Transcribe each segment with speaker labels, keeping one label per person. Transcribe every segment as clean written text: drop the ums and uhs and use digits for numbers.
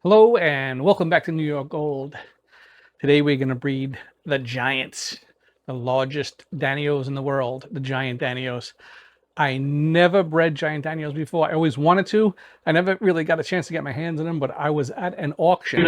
Speaker 1: Hello and welcome back to New York Gold. Today we're going to breed the giants, the largest Danios in the world, the Giant Danios. I never bred Giant Danios before. I always wanted to. I never really got a chance to get my hands on them, but I was at an auction.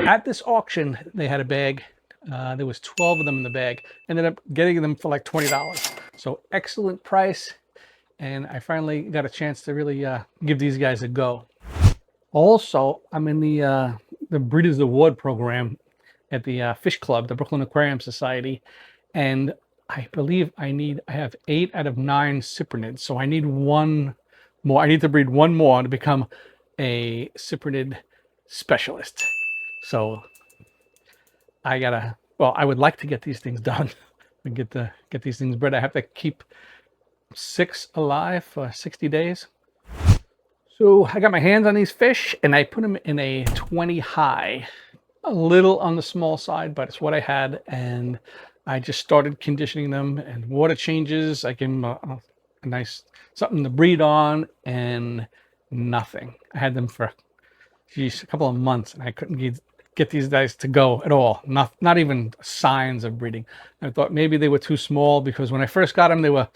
Speaker 1: At this auction, they had a bag. There was 12 of them in the bag. Ended up getting them for like $20. So excellent price. And I finally got a chance to really give these guys a go. Also, I'm in the Breeders' Award program at the Fish Club, the Brooklyn Aquarium Society, and I believe I have 8 out of 9 cyprinids, so I need one more. I need to breed one more to become a cyprinid specialist. So I would like to get these things done and get these things bred. I have to keep 6 alive for 60 days. So I got my hands on these fish and I put them in a 20 high, a little on the small side, but it's what I had. And I just started conditioning them and water changes. I gave them a nice something to breed on and nothing. I had them for, a couple of months and I couldn't get these guys to go at all. Not even signs of breeding. I thought maybe they were too small because when I first got them, they were,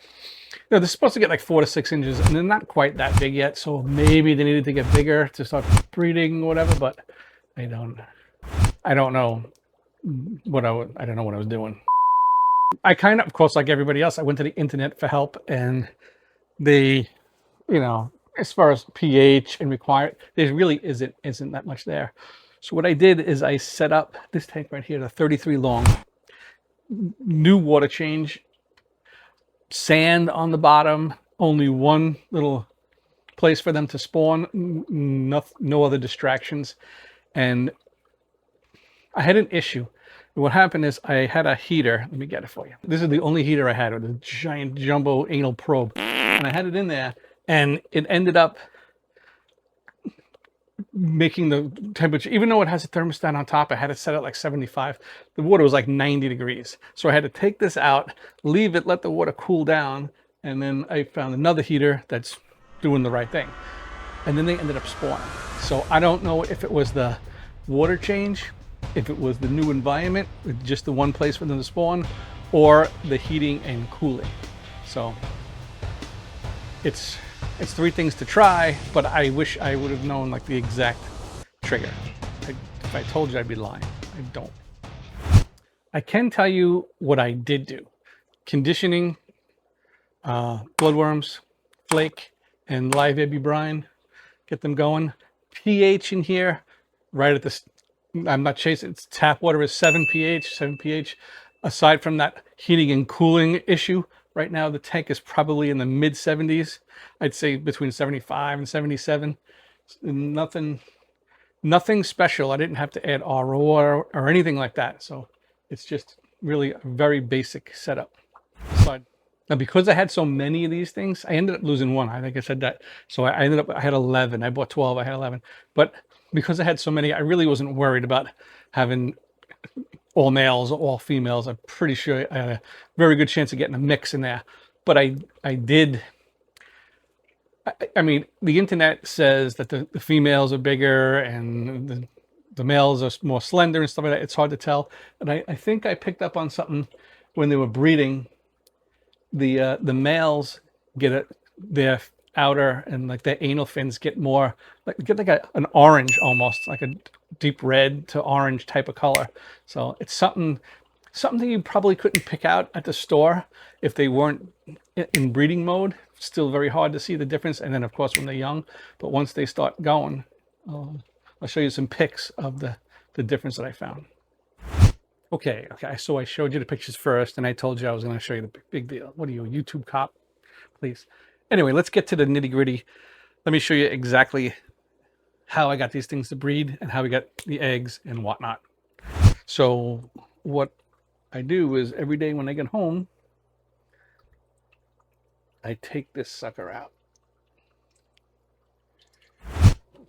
Speaker 1: they're supposed to get like 4 to 6 inches, and they're not quite that big yet. So maybe they needed to get bigger to start breeding or whatever. But I don't know I don't know what I was doing. I kind of course, like everybody else, I went to the internet for help, and they, as far as pH and required, there really isn't that much there. So what I did is I set up this tank right here, the 33 long, new water change, sand on the bottom, only one little place for them to spawn, no other distractions. And I had an issue. What happened is I had a heater. Let me get it for you. This is the only heater I had, with a giant jumbo anal probe. And I had it in there, and it ended up making the temperature, even though it has a thermostat on top, I had it set at like 75. The water was like 90 degrees. So I had to take this out, leave it, let the water cool down. And then I found another heater that's doing the right thing. And then they ended up spawning. So I don't know if it was the water change, if it was the new environment with just the one place for them to spawn, or the heating and cooling. So it's 3 things to try, but I wish I would have known like the exact trigger. If I told you, I'd be lying. I don't. I can tell you what I did do. Conditioning, bloodworms, flake, and live baby brine. Get them going. pH in here, right at this, I'm not chasing, it's tap water is 7 pH. Aside from that heating and cooling issue, right now the tank is probably in the mid 70s. I'd say between 75 and 77. Nothing special. I didn't have to add RO or anything like that. So it's just really a very basic setup. Now, because I had so many of these things, I ended up losing one. I think I said that. So I had 11. I bought 12. I had 11. But because I had so many, I really wasn't worried about having all males or all females. I'm pretty sure I had a very good chance of getting a mix in there. But I did. I mean, the internet says that the females are bigger and the males are more slender and stuff like that. It's hard to tell. And I think I picked up on something when they were breeding. The males get their outer and like their anal fins get more like an orange, almost like a deep red to orange type of color. So it's something you probably couldn't pick out at the store if they weren't in breeding mode. Still very hard to see the difference. And then of course when they're young, but once they start going, I'll show you some pics of the difference that I found. Okay, so I showed you the pictures first, and I told you I was going to show you the big deal. What are you, a YouTube cop? Please. Anyway, let's get to the nitty-gritty. Let me show you exactly how I got these things to breed and how we got the eggs and whatnot. So what I do is every day when I get home, I take this sucker out.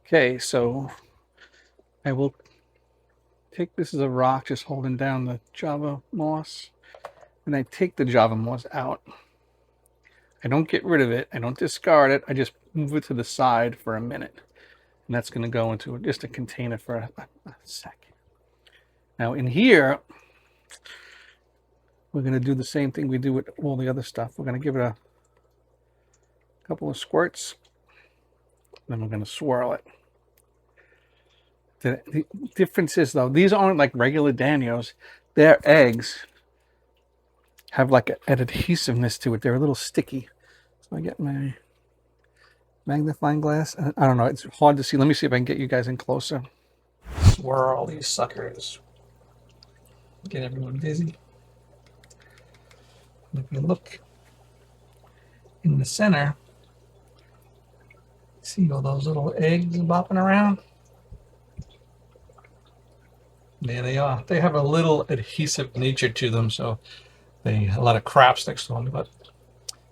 Speaker 1: Okay, so I will take this as a rock, just holding down the Java moss, and I take the Java moss out. I don't get rid of it. I don't discard it. I just move it to the side for a minute. And that's going to go into just a container for a second. Now in here, we're going to do the same thing we do with all the other stuff. We're going to give it a couple of squirts. Then we're going to swirl it. The difference is, though, these aren't like regular Danios. Their eggs have like an adhesiveness to it. They're a little sticky. So I get my magnifying glass. I don't know. It's hard to see. Let me see if I can get you guys in closer. Swirl these suckers. Get everyone dizzy. And if you look in the center, see all those little eggs bopping around? There they are. They have a little adhesive nature to them, so a lot of crap sticks to them. But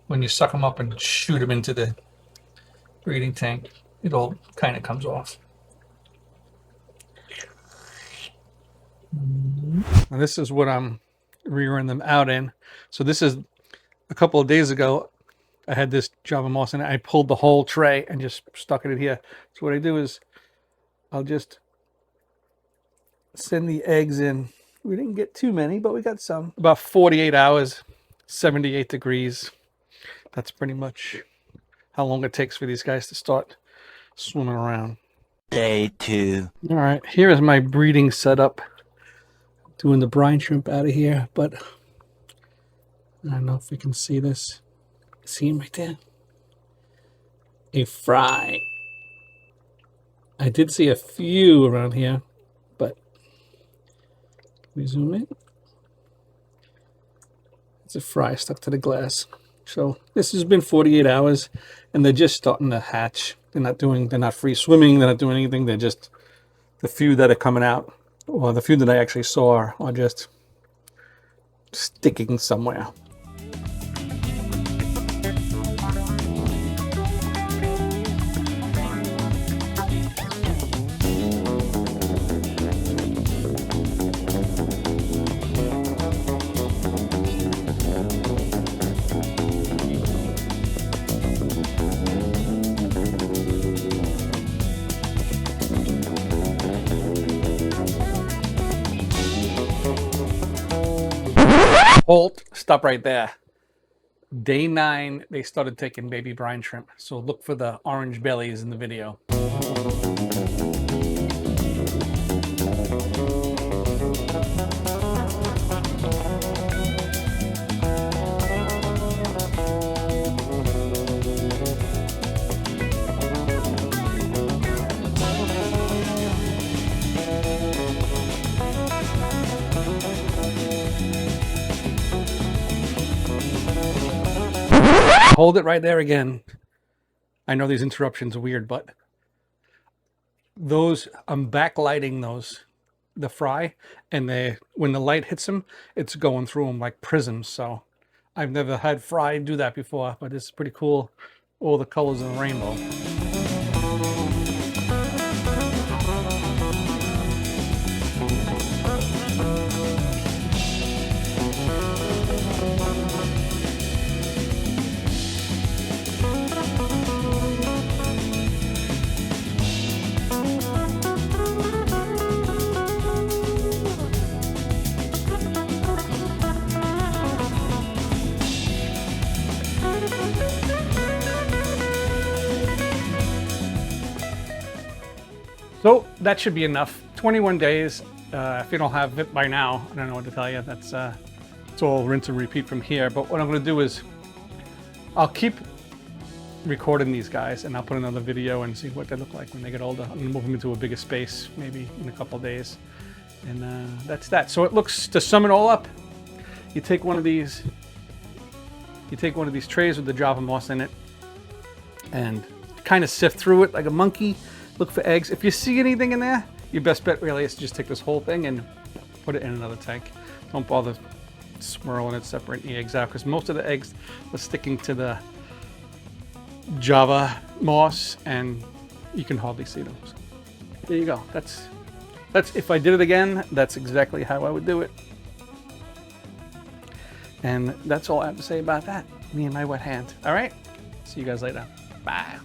Speaker 1: when you suck them up and shoot them into the breeding tank, it all kind of comes off. And this is what I'm rearing them out in. So this is a couple of days ago. I had this Java moss and I pulled the whole tray and just stuck it in here. So what I do is I'll just send the eggs in. We didn't get too many, but we got some. About 48 hours, 78 degrees. That's pretty much how long it takes for these guys to start swimming around.
Speaker 2: Day 2.
Speaker 1: All right, here is my breeding setup. Doing the brine shrimp out of here, but I don't know if we can see this. See him right there? A fry. I did see a few around here, but can we zoom in? It's a fry stuck to the glass. So this has been 48 hours and they're just starting to hatch. They're not free swimming, they're not doing anything. They're just, the few that are coming out, or the few that I actually saw, are just sticking somewhere. Halt, stop right there. Day 9, they started taking baby brine shrimp. So look for the orange bellies in the video. Hold it right there again. I know these interruptions are weird, but those, I'm backlighting those, the fry, and when the light hits them, it's going through them like prisms. So I've never had fry do that before, but it's pretty cool. All the colors of the rainbow. So that should be enough. 21 days. If you don't have it by now, I don't know what to tell you. That's it's all rinse and repeat from here. But what I'm going to do is I'll keep recording these guys and I'll put another video and see what they look like when they get older. I'm going to move them into a bigger space, maybe in a couple of days. And that's that. So it looks, to sum it all up, you take one of these trays with the Java moss in it and kind of sift through it like a monkey. Look for eggs. If you see anything in there, your best bet really is to just take this whole thing and put it in another tank. Don't bother swirling it, separating the eggs out, because most of the eggs are sticking to the Java moss and you can hardly see them. So there you go. That's if I did it again, that's exactly how I would do it. And that's all I have to say about that. Me and my wet hand. All right. See you guys later. Bye.